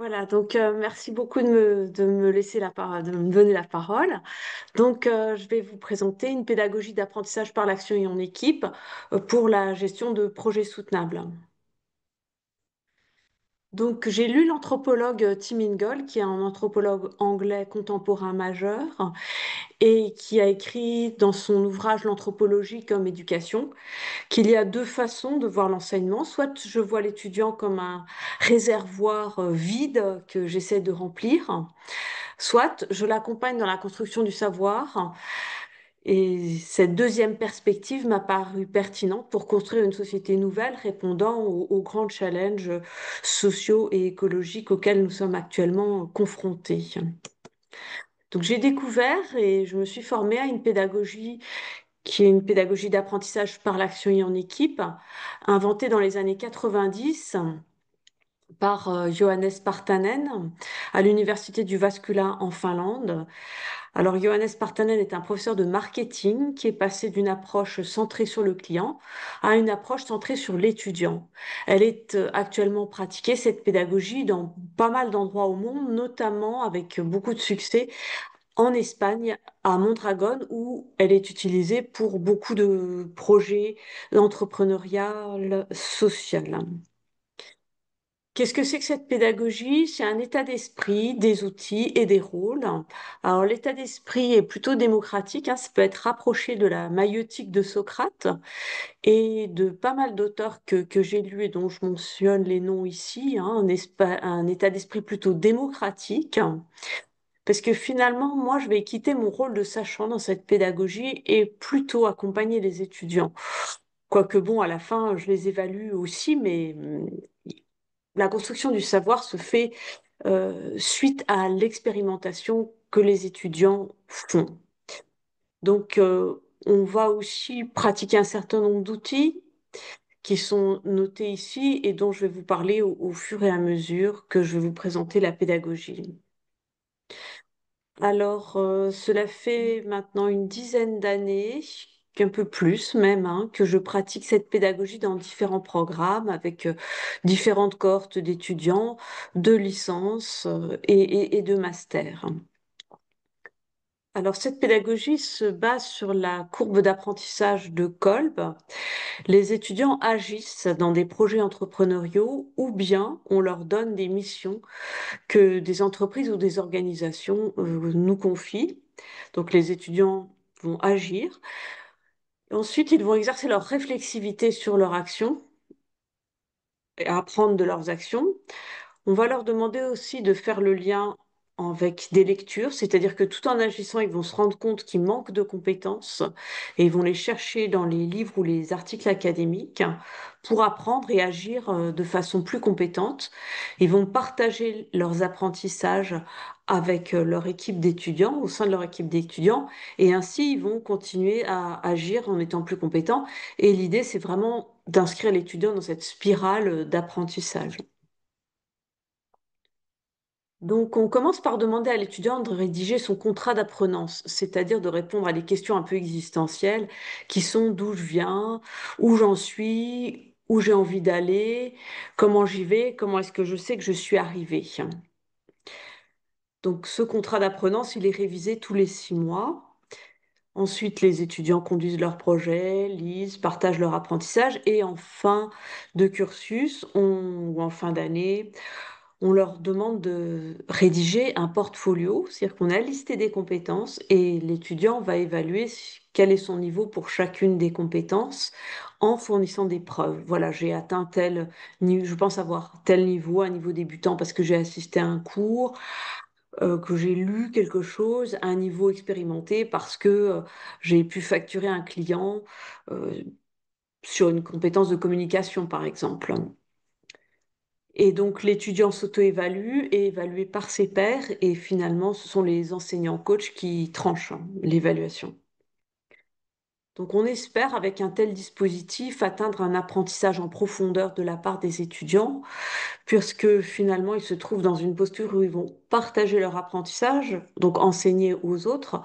Voilà, donc merci beaucoup de me laisser la parole, de me donner la parole. Donc, je vais vous présenter une pédagogie d'apprentissage par l'action et en équipe pour la gestion de projets soutenables. Donc, j'ai lu l'anthropologue Tim Ingold, qui est un anthropologue anglais contemporain majeur et qui a écrit dans son ouvrage L'anthropologie comme éducation qu'il y a deux façons de voir l'enseignement. Soit je vois l'étudiant comme un réservoir vide que j'essaie de remplir, soit je l'accompagne dans la construction du savoir. Et cette deuxième perspective m'a paru pertinente pour construire une société nouvelle répondant aux grands challenges sociaux et écologiques auxquels nous sommes actuellement confrontés. Donc j'ai découvert et je me suis formée à une pédagogie qui est une pédagogie d'apprentissage par l'action et en équipe, inventée dans les années 90 par Johannes Partanen à l'Université du Vascula en Finlande. Alors, Johannes Partanen est un professeur de marketing qui est passé d'une approche centrée sur le client à une approche centrée sur l'étudiant. Elle est actuellement pratiquée, cette pédagogie, dans pas mal d'endroits au monde, notamment avec beaucoup de succès en Espagne, à Mondragone, où elle est utilisée pour beaucoup de projets d'entrepreneuriat social. Qu'est-ce que c'est que cette pédagogie? C'est un état d'esprit, des outils et des rôles. Alors, l'état d'esprit est plutôt démocratique, hein, ça peut être rapproché de la maïeutique de Socrate et de pas mal d'auteurs que j'ai lus et dont je mentionne les noms ici, hein, un état d'esprit plutôt démocratique. Parce que finalement, moi, je vais quitter mon rôle de sachant dans cette pédagogie et plutôt accompagner les étudiants. Quoique bon, à la fin, je les évalue aussi, mais la construction du savoir se fait suite à l'expérimentation que les étudiants font. Donc, on va aussi pratiquer un certain nombre d'outils qui sont notés ici et dont je vais vous parler au fur et à mesure que je vais vous présenter la pédagogie. Alors, cela fait maintenant une dizaine d'années, un peu plus même, hein, que je pratique cette pédagogie dans différents programmes avec différentes cohortes d'étudiants, de licence et de master. Alors, cette pédagogie se base sur la courbe d'apprentissage de Kolb. Les étudiants agissent dans des projets entrepreneuriaux ou bien on leur donne des missions que des entreprises ou des organisations nous confient. Donc les étudiants vont agir. Ensuite, ils vont exercer leur réflexivité sur leur action et apprendre de leurs actions. On va leur demander aussi de faire le lien avec des lectures, c'est-à-dire que tout en agissant, ils vont se rendre compte qu'ils manquent de compétences et ils vont les chercher dans les livres ou les articles académiques pour apprendre et agir de façon plus compétente. Ils vont partager leurs apprentissages avec leur équipe d'étudiants, au sein de leur équipe d'étudiants, et ainsi ils vont continuer à agir en étant plus compétents. Et l'idée, c'est vraiment d'inscrire l'étudiant dans cette spirale d'apprentissage. Donc, on commence par demander à l'étudiant de rédiger son contrat d'apprenance, c'est-à-dire de répondre à des questions un peu existentielles qui sont d'où je viens, où j'en suis, où j'ai envie d'aller, comment j'y vais, comment est-ce que je sais que je suis arrivé. Donc, ce contrat d'apprenance, il est révisé tous les 6 mois. Ensuite, les étudiants conduisent leurs projets, lisent, partagent leur apprentissage et en fin de cursus ou en fin d'année, on leur demande de rédiger un portfolio, c'est-à-dire qu'on a listé des compétences et l'étudiant va évaluer quel est son niveau pour chacune des compétences en fournissant des preuves. Voilà, j'ai atteint tel niveau, je pense avoir tel niveau, un niveau débutant parce que j'ai assisté à un cours, que j'ai lu quelque chose, à un niveau expérimenté parce que j'ai pu facturer un client euh, sur une compétence de communication, par exemple. Et donc, l'étudiant s'auto-évalue et est évalué par ses pairs. Et finalement, ce sont les enseignants coachs qui tranchent l'évaluation. Donc, on espère, avec un tel dispositif, atteindre un apprentissage en profondeur de la part des étudiants, puisque finalement, ils se trouvent dans une posture où ils vont partager leur apprentissage, donc enseigner aux autres,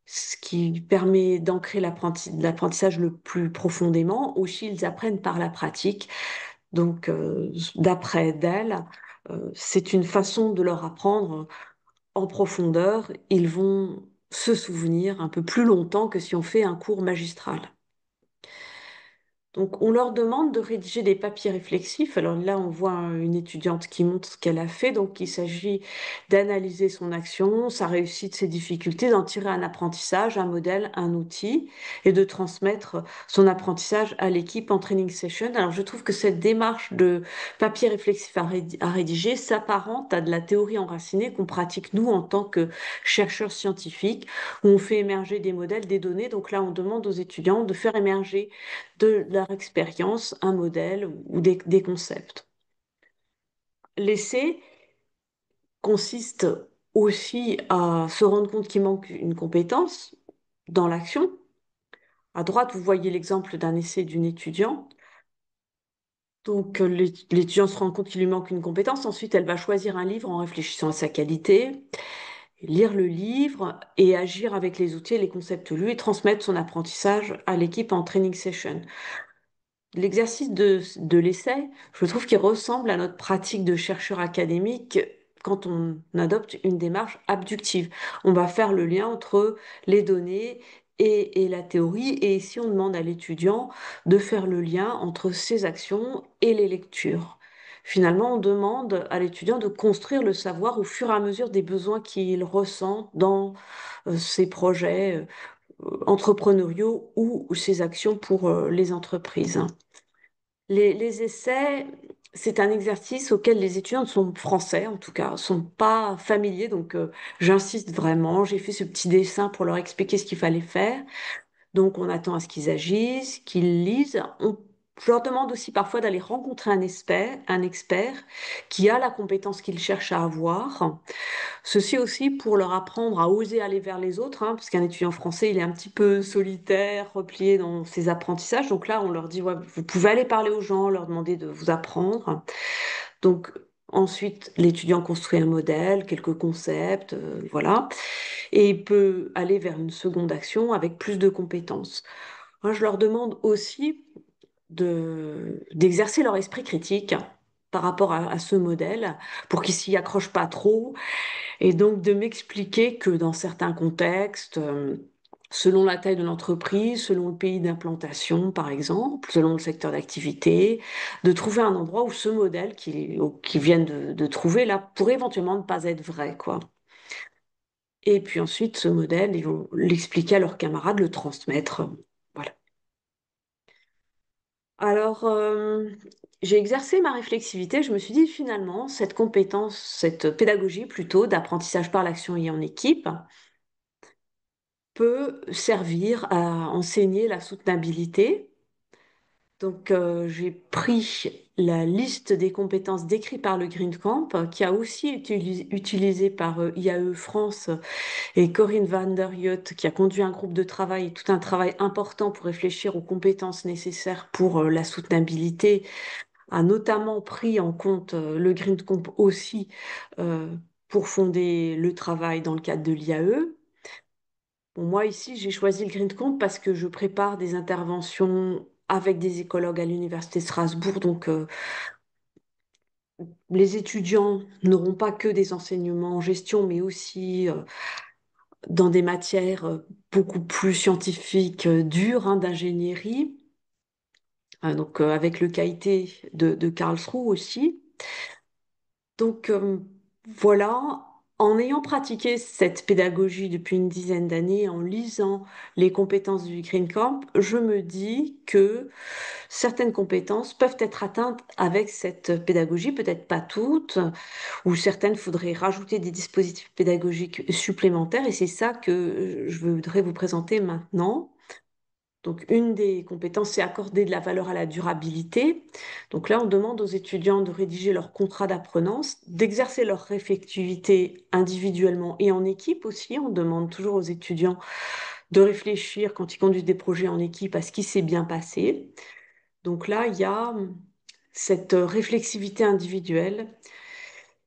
ce qui permet d'ancrer l'apprentissage le plus profondément. Aussi, ils apprennent par la pratique, donc d'après d'elle. C'est une façon de leur apprendre en profondeur. Ils vont se souvenir un peu plus longtemps que si on fait un cours magistral. Donc, on leur demande de rédiger des papiers réflexifs. Alors là, on voit une étudiante qui montre ce qu'elle a fait. Donc, il s'agit d'analyser son action, sa réussite, ses difficultés, d'en tirer un apprentissage, un modèle, un outil, et de transmettre son apprentissage à l'équipe en training session. Alors, je trouve que cette démarche de papier réflexif à rédiger s'apparente à de la théorie enracinée qu'on pratique nous en tant que chercheurs scientifiques, où on fait émerger des modèles, des données. Donc là, on demande aux étudiants de faire émerger de leur expérience un modèle ou des concepts. L'essai consiste aussi à se rendre compte qu'il manque une compétence dans l'action. À droite, vous voyez l'exemple d'un essai d'une étudiante. Donc, l'étudiant se rend compte qu'il lui manque une compétence. Ensuite, elle va choisir un livre en réfléchissant à sa qualité, lire le livre et agir avec les outils et les concepts lus et transmettre son apprentissage à l'équipe en training session. L'exercice de l'essai, je trouve qu'il ressemble à notre pratique de chercheur académique quand on adopte une démarche abductive. On va faire le lien entre les données et la théorie, et ici on demande à l'étudiant de faire le lien entre ses actions et les lectures. Finalement, on demande à l'étudiant de construire le savoir au fur et à mesure des besoins qu'il ressent dans ses projets entrepreneuriaux ou ses actions pour les entreprises. Les essais, c'est un exercice auquel les étudiants sont français, en tout cas, sont pas familiers. Donc, j'insiste vraiment. J'ai fait ce petit dessin pour leur expliquer ce qu'il fallait faire. Donc, on attend à ce qu'ils agissent, qu'ils lisent. Je leur demande aussi parfois d'aller rencontrer un expert qui a la compétence qu'ils cherchent à avoir. Ceci aussi pour leur apprendre à oser aller vers les autres, hein, parce qu'un étudiant français, il est un petit peu solitaire, replié dans ses apprentissages. Donc là, on leur dit, ouais, vous pouvez aller parler aux gens, leur demander de vous apprendre. Donc ensuite, l'étudiant construit un modèle, quelques concepts, voilà, et il peut aller vers une seconde action avec plus de compétences. Moi, je leur demande aussi d'exercer leur esprit critique par rapport à ce modèle pour qu'ils s'y accrochent pas trop et donc de m'expliquer que dans certains contextes, selon la taille de l'entreprise, selon le pays d'implantation par exemple, selon le secteur d'activité, de trouver un endroit où ce modèle qu'ils viennent de trouver là pourrait éventuellement ne pas être vrai, quoi. Et puis ensuite, ce modèle, ils vont l'expliquer à leurs camarades, le transmettre. Voilà. Alors, j'ai exercé ma réflexivité. Je me suis dit finalement, cette compétence, cette pédagogie plutôt d'apprentissage par l'action et en équipe, peut servir à enseigner la soutenabilité. Donc, j'ai pris la liste des compétences décrites par le Green Camp, qui a aussi été utilisé par IAE France et Corinne van der Riot, qui a conduit un groupe de travail, tout un travail important pour réfléchir aux compétences nécessaires pour la soutenabilité, a notamment pris en compte le Green Camp aussi euh, pour fonder le travail dans le cadre de l'IAE. Bon, moi, ici, j'ai choisi le Green Camp parce que je prépare des interventions avec des écologues à l'Université de Strasbourg. Donc, les étudiants n'auront pas que des enseignements en gestion, mais aussi dans des matières beaucoup plus scientifiques, dures, hein, d'ingénierie. Donc, avec le KIT de Karlsruhe aussi. Donc, voilà. En ayant pratiqué cette pédagogie depuis une dizaine d'années, en lisant les compétences du Green Camp, je me dis que certaines compétences peuvent être atteintes avec cette pédagogie, peut-être pas toutes, ou certaines, faudrait rajouter des dispositifs pédagogiques supplémentaires, et c'est ça que je voudrais vous présenter maintenant. Donc, une des compétences, c'est accorder de la valeur à la durabilité. Donc là, on demande aux étudiants de rédiger leur contrat d'apprenance, d'exercer leur réflexivité individuellement et en équipe aussi. On demande toujours aux étudiants de réfléchir quand ils conduisent des projets en équipe à ce qui s'est bien passé. Donc là, il y a cette réflexivité individuelle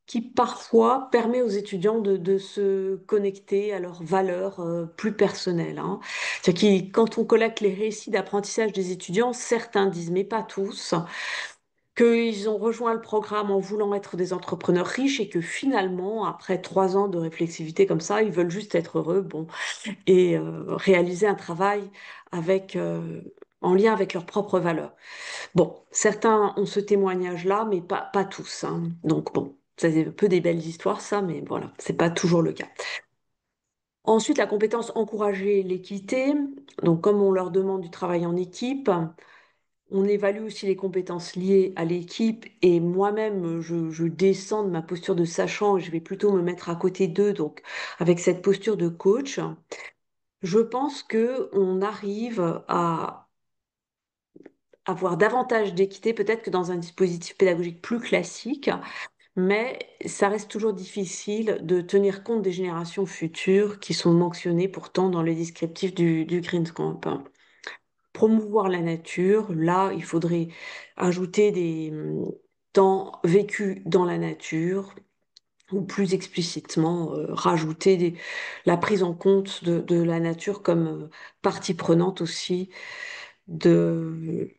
qui parfois permet aux étudiants de se connecter à leurs valeurs plus personnelles, hein. C'est-à-dire que quand on collecte les récits d'apprentissage des étudiants, certains disent, mais pas tous, qu'ils ont rejoint le programme en voulant être des entrepreneurs riches et que finalement, après 3 ans de réflexivité comme ça, ils veulent juste être heureux, bon, et réaliser un travail avec, en lien avec leurs propres valeurs. Bon, certains ont ce témoignage-là, mais pas tous, hein. Donc bon, c'est un peu des belles histoires, ça, mais voilà, c'est pas toujours le cas. Ensuite, la compétence encourager l'équité. Donc, comme on leur demande du travail en équipe, on évalue aussi les compétences liées à l'équipe et moi-même, je descends de ma posture de sachant et je vais plutôt me mettre à côté d'eux. Donc, avec cette posture de coach, je pense que on arrive à avoir davantage d'équité peut-être que dans un dispositif pédagogique plus classique, mais ça reste toujours difficile de tenir compte des générations futures qui sont mentionnées pourtant dans les descriptifs du Green Camp. Promouvoir la nature, là, il faudrait ajouter des temps vécus dans la nature, ou plus explicitement, rajouter la prise en compte de la nature comme partie prenante aussi de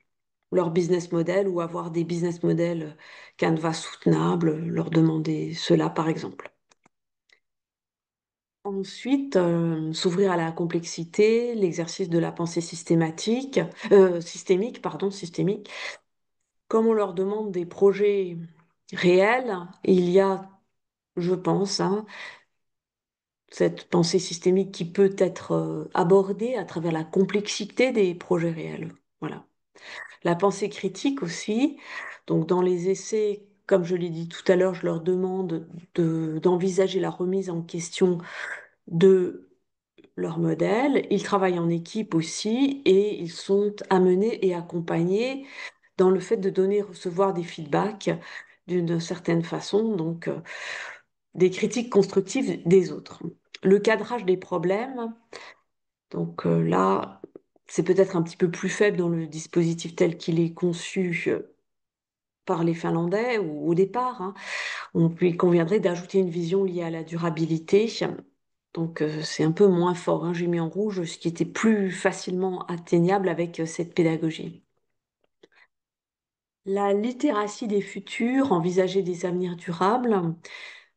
leur business model ou avoir des business models Canva soutenables, leur demander cela par exemple. Ensuite, s'ouvrir à la complexité, l'exercice de la pensée systémique, pardon, systémique. Comme on leur demande des projets réels, il y a, je pense, hein, cette pensée systémique qui peut être abordée à travers la complexité des projets réels. Voilà. La pensée critique aussi. Donc, dans les essais, comme je l'ai dit tout à l'heure, je leur demande d'envisager la remise en question de leur modèle. Ils travaillent en équipe aussi et ils sont amenés et accompagnés dans le fait de donner et recevoir des feedbacks d'une certaine façon, donc des critiques constructives des autres. Le cadrage des problèmes, donc là, c'est peut-être un petit peu plus faible dans le dispositif tel qu'il est conçu par les Finlandais ou au départ, hein. Il conviendrait d'ajouter une vision liée à la durabilité. Donc c'est un peu moins fort, hein. J'ai mis en rouge ce qui était plus facilement atteignable avec cette pédagogie. La littératie des futurs, envisager des avenirs durables.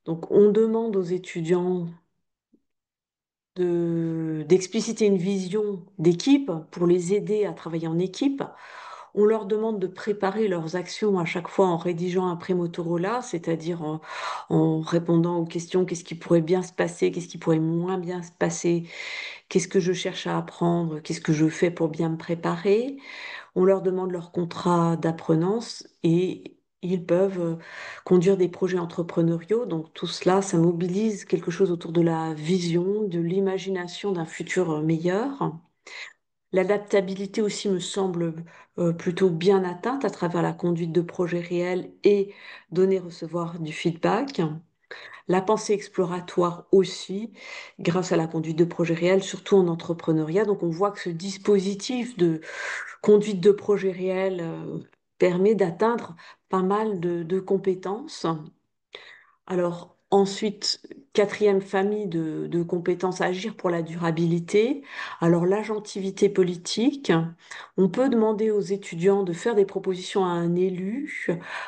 Donc on demande aux étudiants d'expliciter une vision d'équipe pour les aider à travailler en équipe. On leur demande de préparer leurs actions à chaque fois en rédigeant un pré-Motorola, c'est-à-dire en répondant aux questions, qu'est-ce qui pourrait bien se passer, qu'est-ce qui pourrait moins bien se passer, qu'est-ce que je cherche à apprendre, qu'est-ce que je fais pour bien me préparer. On leur demande leur contrat d'apprenance et ils peuvent conduire des projets entrepreneuriaux. Donc tout cela, ça mobilise quelque chose autour de la vision, de l'imagination d'un futur meilleur. L'adaptabilité aussi me semble plutôt bien atteinte à travers la conduite de projets réels et donner-recevoir du feedback. La pensée exploratoire aussi, grâce à la conduite de projets réels, surtout en entrepreneuriat. Donc on voit que ce dispositif de conduite de projets réels permet d'atteindre pas mal de compétences. Alors ensuite, quatrième famille de compétences, agir pour la durabilité. Alors l'agentivité politique, on peut demander aux étudiants de faire des propositions à un élu.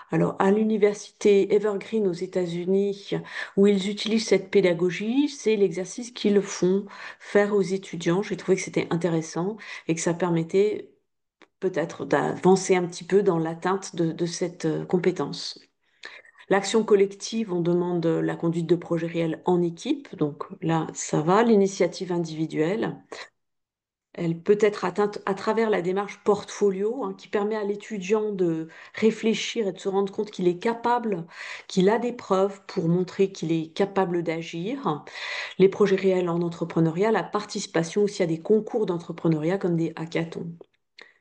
Alors à l'université Evergreen aux États-Unis, où ils utilisent cette pédagogie, c'est l'exercice qu'ils font faire aux étudiants. J'ai trouvé que c'était intéressant et que ça permettait peut-être d'avancer un petit peu dans l'atteinte de cette compétence. L'action collective, on demande la conduite de projets réels en équipe, donc là, ça va. L'initiative individuelle, elle peut être atteinte à travers la démarche portfolio, hein, qui permet à l'étudiant de réfléchir et de se rendre compte qu'il est capable, qu'il a des preuves pour montrer qu'il est capable d'agir. Les projets réels en entrepreneuriat, la participation aussi à des concours d'entrepreneuriat comme des hackathons.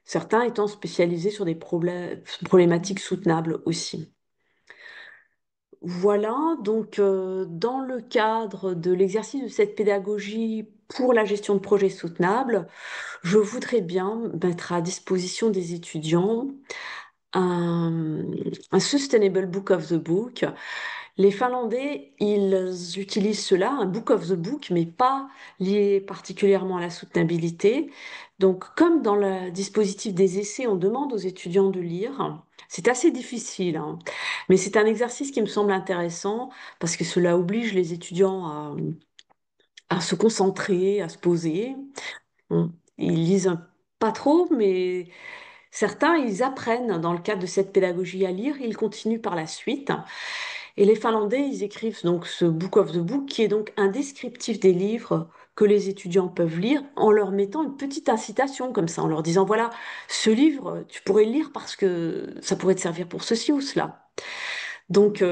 Certains étant spécialisés sur des problématiques soutenables aussi. Voilà, donc dans le cadre de l'exercice de cette pédagogie pour la gestion de projets soutenables, je voudrais bien mettre à disposition des étudiants un, un Sustainable Book of the Book. Les Finlandais, ils utilisent cela, un Book of the Book, mais pas lié particulièrement à la soutenabilité. Donc, comme dans le dispositif des essais, on demande aux étudiants de lire C'est assez difficile, hein. Mais c'est un exercice qui me semble intéressant parce que cela oblige les étudiants à se concentrer, à se poser. Ils lisent pas trop, mais certains, ils apprennent dans le cadre de cette pédagogie à lire, ils continuent par la suite. Et les Finlandais, ils écrivent donc ce Book of the Book, qui est donc un descriptif des livres que les étudiants peuvent lire en leur mettant une petite incitation comme ça, en leur disant, voilà, ce livre, tu pourrais le lire parce que ça pourrait te servir pour ceci ou cela. Donc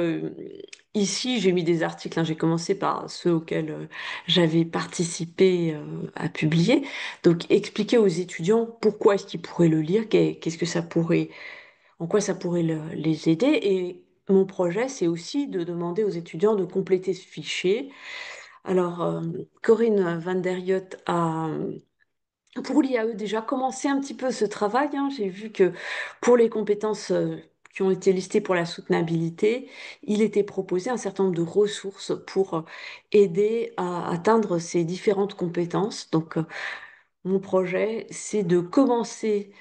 ici, j'ai mis des articles, hein. J'ai commencé par ceux auxquels j'avais participé à publier. Donc expliquer aux étudiants pourquoi est-ce qu'ils pourraient le lire, qu'est-ce que ça pourrait, en quoi ça pourrait les aider. Et mon projet, c'est aussi de demander aux étudiants de compléter ce fichier. Alors, Corinne van der Yot a pour l'IAE, déjà commencé un petit peu ce travail, hein. J'ai vu que pour les compétences qui ont été listées pour la soutenabilité, il était proposé un certain nombre de ressources pour aider à atteindre ces différentes compétences. Donc, mon projet, c'est de commencer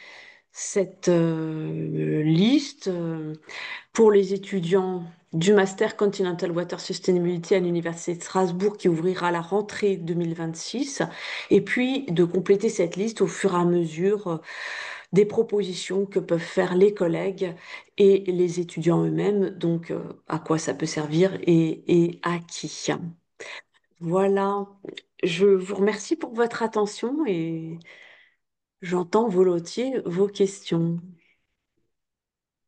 cette liste pour les étudiants du Master Continental Water Sustainability à l'Université de Strasbourg qui ouvrira à la rentrée 2026, et puis de compléter cette liste au fur et à mesure des propositions que peuvent faire les collègues et les étudiants eux-mêmes, donc à quoi ça peut servir et à qui. Voilà, je vous remercie pour votre attention et j'entends volontiers vos questions.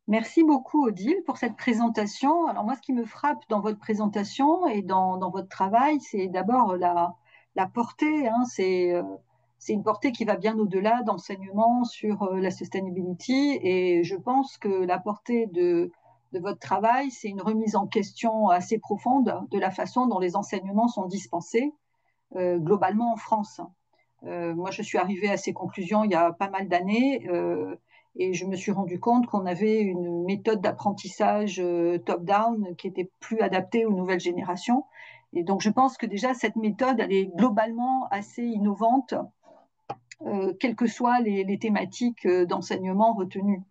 Merci beaucoup, Odile, pour cette présentation. Alors moi, ce qui me frappe dans votre présentation et dans votre travail, c'est d'abord la portée, hein. C'est une portée qui va bien au-delà d'enseignement sur la sustainability. Et je pense que la portée de votre travail, c'est une remise en question assez profonde de la façon dont les enseignements sont dispensés globalement en France. Moi, je suis arrivée à ces conclusions il y a pas mal d'années et je me suis rendu compte qu'on avait une méthode d'apprentissage top-down qui était plus adaptée aux nouvelles générations. Et donc, je pense que déjà, cette méthode, elle est globalement assez innovante, quelles que soient les thématiques d'enseignement retenues.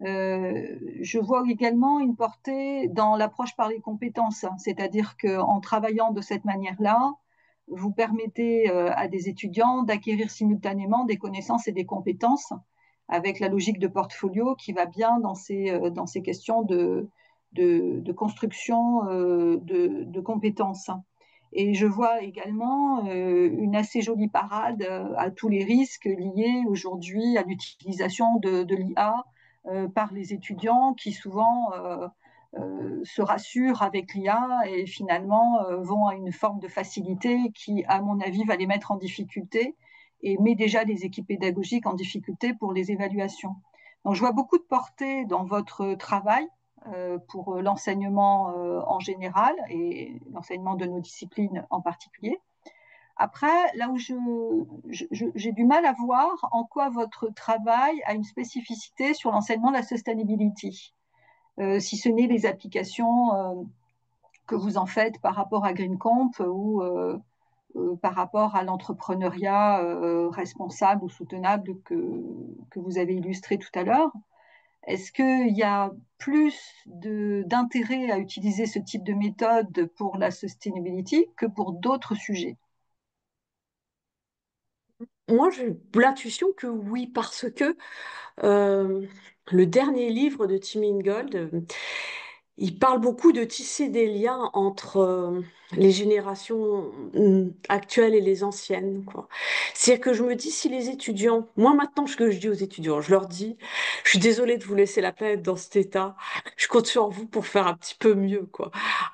Je vois également une portée dans l'approche par les compétences, c'est-à-dire qu'en travaillant de cette manière-là, vous permettez à des étudiants d'acquérir simultanément des connaissances et des compétences avec la logique de portfolio qui va bien dans ces questions de construction de compétences. Et je vois également une assez jolie parade à tous les risques liés aujourd'hui à l'utilisation de l'IA par les étudiants qui souvent se rassurent avec l'IA et finalement vont à une forme de facilité qui, à mon avis, va les mettre en difficulté et met déjà les équipes pédagogiques en difficulté pour les évaluations. Donc je vois beaucoup de portée dans votre travail pour l'enseignement en général et l'enseignement de nos disciplines en particulier. Après, là où j'ai du mal à voir en quoi votre travail a une spécificité sur l'enseignement de la sustainability, si ce n'est les applications que vous en faites par rapport à GreenComp ou par rapport à l'entrepreneuriat responsable ou soutenable que vous avez illustré tout à l'heure. Est-ce qu'il y a plus d'intérêt à utiliser ce type de méthode pour la sustainability que pour d'autres sujets? Moi, j'ai l'intuition que oui, parce que Euh, le dernier livre de Tim Ingold, il parle beaucoup de tisser des liens entre les générations actuelles et les anciennes, quoi. C'est-à-dire que je me dis, si les étudiants, moi maintenant, ce que je dis aux étudiants, je leur dis, je suis désolée de vous laisser la planète dans cet état, je compte sur vous pour faire un petit peu mieux, quoi.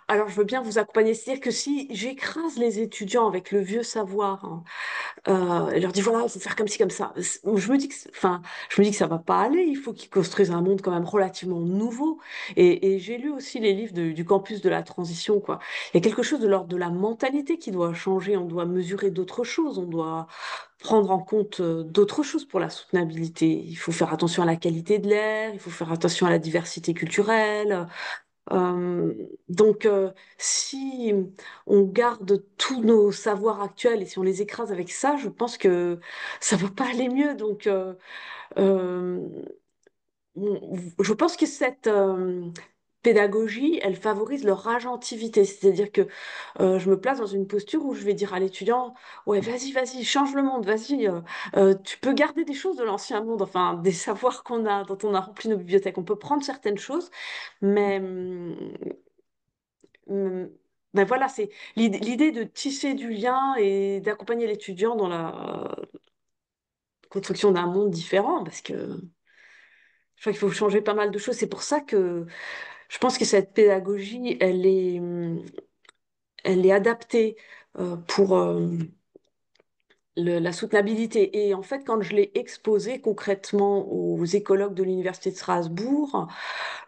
Alors, je veux bien vous accompagner. C'est-à-dire que si j'écrase les étudiants avec le vieux savoir, hein, elle leur dit voilà, il faut faire comme ci, comme ça. Je me dis que, enfin, je me dis que ça va pas aller. Il faut qu'ils construisent un monde quand même relativement nouveau. Et j'ai lu aussi les livres du campus de la transition, quoi. Il y a quelque chose de l'ordre de la mentalité qui doit changer. On doit mesurer d'autres choses. On doit prendre en compte d'autres choses pour la soutenabilité. Il faut faire attention à la qualité de l'air. Il faut faire attention à la diversité culturelle. Euh, donc, si on garde tous nos savoirs actuels et si on les écrase avec ça, je pense que ça va pas aller mieux. Donc, euh, je pense que cette pédagogie, elle favorise leur agentivité. C'est-à-dire que je me place dans une posture où je vais dire à l'étudiant, ouais, vas-y, vas-y, change le monde, vas-y, tu peux garder des choses de l'ancien monde, enfin, des savoirs qu'on a, dont on a rempli nos bibliothèques. On peut prendre certaines choses, mais hum, ben voilà, c'est l'idée de tisser du lien et d'accompagner l'étudiant dans la construction d'un monde différent, parce que je crois qu'il faut changer pas mal de choses. C'est pour ça que je pense que cette pédagogie, elle est adaptée pour la soutenabilité. Et en fait, quand je l'ai exposé concrètement aux écologues de l'Université de Strasbourg,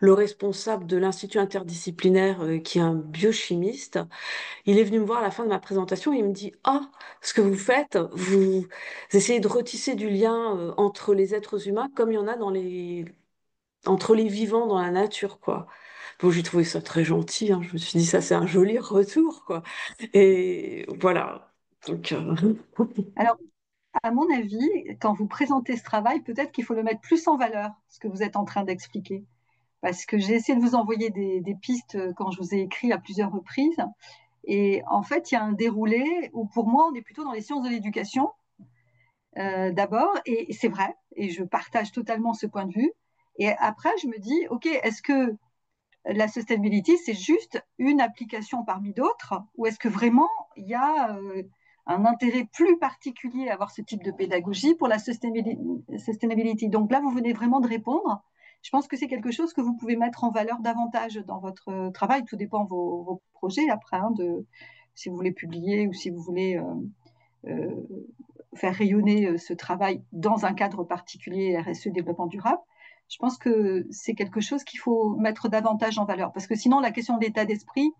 le responsable de l'Institut interdisciplinaire, qui est un biochimiste, il est venu me voir à la fin de ma présentation et il me dit, ah, ce que vous faites, vous essayez de retisser du lien entre les êtres humains comme il y en a entre les vivants dans la nature, quoi. Bon, j'ai trouvé ça très gentil, hein. Je me suis dit, ça, c'est un joli retour, quoi. Et voilà. Donc, Alors, à mon avis, quand vous présentez ce travail, peut-être qu'il faut le mettre plus en valeur, ce que vous êtes en train d'expliquer. Parce que j'ai essayé de vous envoyer des pistes quand je vous ai écrit à plusieurs reprises. Et en fait, il y a un déroulé où pour moi, on est plutôt dans les sciences de l'éducation d'abord, et c'est vrai, et je partage totalement ce point de vue. Et après, je me dis, OK, est-ce que la sustainability, c'est juste une application parmi d'autres, ou est-ce que vraiment il y a un intérêt plus particulier à avoir ce type de pédagogie pour la sustainability? Donc là, vous venez vraiment de répondre. Je pense que c'est quelque chose que vous pouvez mettre en valeur davantage dans votre travail. Tout dépend de vos projets après, hein, si vous voulez publier ou si vous voulez euh, faire rayonner ce travail dans un cadre particulier RSE développement durable. Je pense que c'est quelque chose qu'il faut mettre davantage en valeur. Parce que sinon, la question de l'état d'esprit,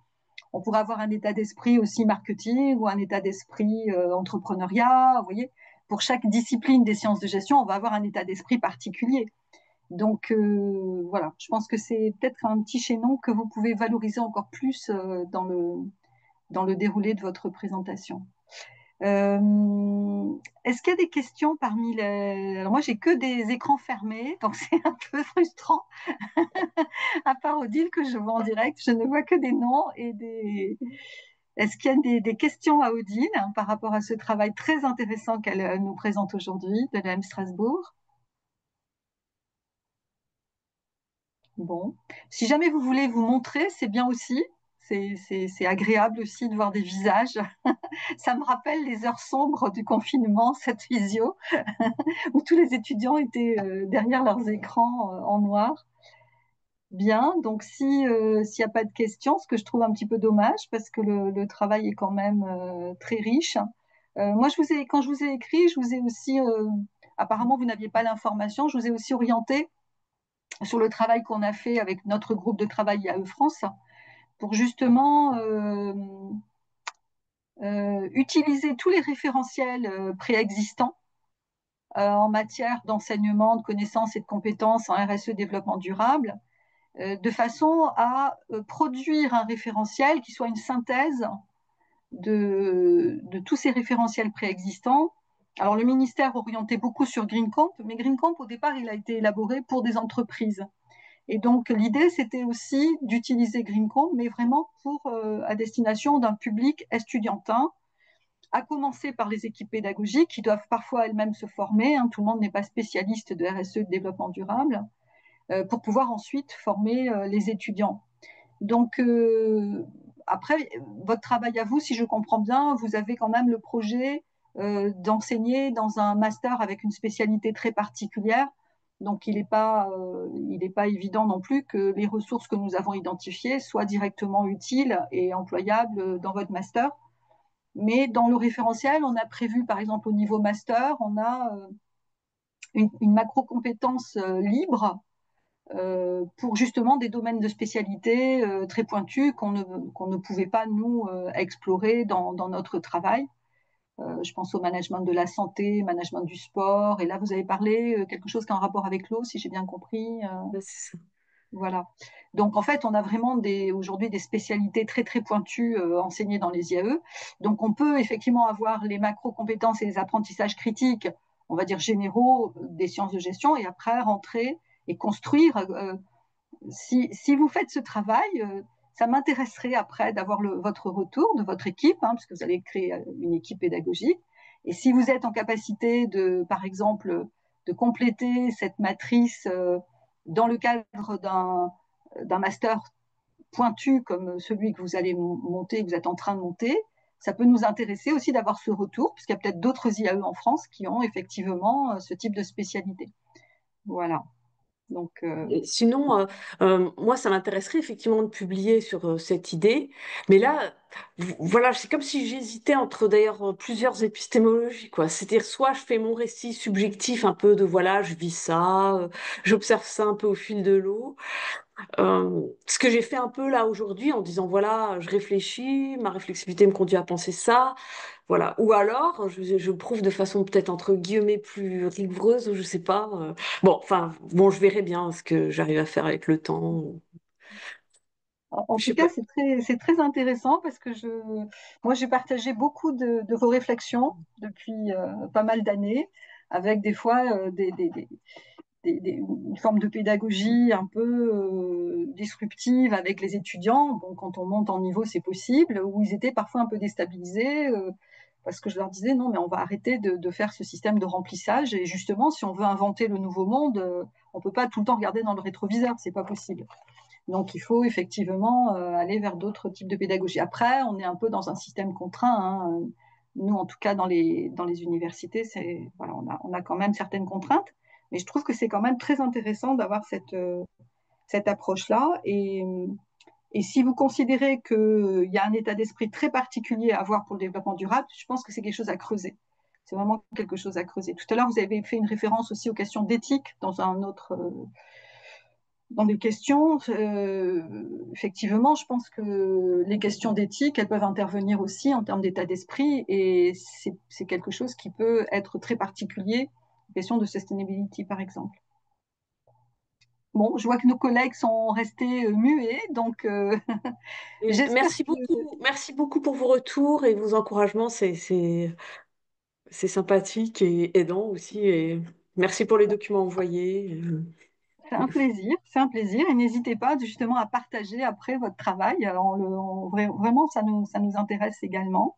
on pourrait avoir un état d'esprit aussi marketing ou un état d'esprit entrepreneuriat. Vous voyez, pour chaque discipline des sciences de gestion, on va avoir un état d'esprit particulier. Donc voilà, je pense que c'est peut-être un petit chaînon que vous pouvez valoriser encore plus dans le déroulé de votre présentation. Est-ce qu'il y a des questions parmi les... Alors moi, j'ai que des écrans fermés, donc c'est un peu frustrant. À part Odile que je vois en direct, je ne vois que des noms et des... Est-ce qu'il y a des questions à Odile par rapport à ce travail très intéressant qu'elle nous présente aujourd'hui de l'EM Strasbourg? Bon. Si jamais vous voulez vous montrer, c'est bien aussi. C'est agréable aussi de voir des visages. Ça me rappelle les heures sombres du confinement, cette visio, où tous les étudiants étaient derrière leurs écrans en noir. Bien, donc si s'il n'y a pas de questions, ce que je trouve un petit peu dommage parce que le travail est quand même très riche. Moi, quand je vous ai écrit, je vous ai aussi, apparemment vous n'aviez pas l'information, je vous ai aussi orienté sur le travail qu'on a fait avec notre groupe de travail IAE France pour justement utiliser tous les référentiels préexistants en matière d'enseignement, de connaissances et de compétences en RSE développement durable, de façon à produire un référentiel qui soit une synthèse de tous ces référentiels préexistants. Alors le ministère orientait beaucoup sur GreenComp, mais GreenComp au départ il a été élaboré pour des entreprises. Et donc l'idée c'était aussi d'utiliser GreenComp, mais vraiment à destination d'un public estudiantin, à commencer par les équipes pédagogiques qui doivent parfois elles-mêmes se former. Hein, tout le monde n'est pas spécialiste de RSE, de développement durable, pour pouvoir ensuite former les étudiants. Donc, après, votre travail à vous, si je comprends bien, vous avez quand même le projet d'enseigner dans un master avec une spécialité très particulière. Donc, il n'est pas évident non plus que les ressources que nous avons identifiées soient directement utiles et employables dans votre master. Mais dans le référentiel, on a prévu, par exemple, au niveau master, on a une macro-compétence libre pour justement des domaines de spécialité très pointus qu'on ne pouvait pas, nous, explorer dans notre travail. Je pense au management de la santé, management du sport. Et là, vous avez parlé quelque chose qui a un rapport avec l'eau, si j'ai bien compris. c'est ça. Voilà. Donc en fait, on a vraiment aujourd'hui des spécialités très très pointues enseignées dans les IAE. Donc on peut effectivement avoir les macro-compétences et les apprentissages critiques, on va dire généraux des sciences de gestion, et après rentrer et construire. Si vous faites ce travail, ça m'intéresserait après d'avoir votre retour de votre équipe, hein, parce que vous allez créer une équipe pédagogique. Et si vous êtes en capacité de, par exemple, de compléter cette matrice dans le cadre d'un master pointu comme celui que vous allez monter, que vous êtes en train de monter, ça peut nous intéresser aussi d'avoir ce retour, puisqu'il y a peut-être d'autres IAE en France qui ont effectivement ce type de spécialité. Voilà. Donc, Et sinon, moi, ça m'intéresserait effectivement de publier sur cette idée. Mais là, voilà, c'est comme si j'hésitais entre d'ailleurs plusieurs épistémologies, quoi. C'est-à-dire, soit je fais mon récit subjectif un peu de voilà, je vis ça, j'observe ça un peu au fil de l'eau. Ce que j'ai fait un peu là aujourd'hui en disant voilà, je réfléchis, ma réflexivité me conduit à penser ça, voilà. Ou alors je prouve de façon peut-être entre guillemets plus rigoureuse, ou je sais pas. Bon, enfin bon, je verrai bien ce que j'arrive à faire avec le temps. en Je tout sais pas. cas, c'est très intéressant parce que moi, j'ai partagé beaucoup de vos réflexions depuis pas mal d'années, avec des fois une forme de pédagogie un peu disruptive avec les étudiants. Bon, quand on monte en niveau, c'est possible, où ils étaient parfois un peu déstabilisés. Parce que je leur disais non, mais on va arrêter de faire ce système de remplissage. Et justement, si on veut inventer le nouveau monde, on ne peut pas tout le temps regarder dans le rétroviseur, c'est pas possible. Donc, il faut effectivement aller vers d'autres types de pédagogie. Après, on est un peu dans un système contraint, hein. Nous, en tout cas, dans les universités, voilà, on a quand même certaines contraintes. Mais je trouve que c'est quand même très intéressant d'avoir cette approche-là. Et si vous considérez qu'il y a un état d'esprit très particulier à avoir pour le développement durable, je pense que c'est quelque chose à creuser. C'est vraiment quelque chose à creuser. Tout à l'heure, vous avez fait une référence aussi aux questions d'éthique dans des questions. Effectivement, je pense que les questions d'éthique, elles peuvent intervenir aussi en termes d'état d'esprit, et c'est quelque chose qui peut être très particulier, question de sustainability par exemple. Bon, je vois que nos collègues sont restés muets, donc Et j'espère que merci beaucoup pour vos retours et vos encouragements. C'est sympathique et aidant aussi. Et merci pour les documents envoyés. c'est un plaisir, c'est un plaisir, et n'hésitez pas justement à partager après votre travail. Alors, vraiment, ça nous intéresse également.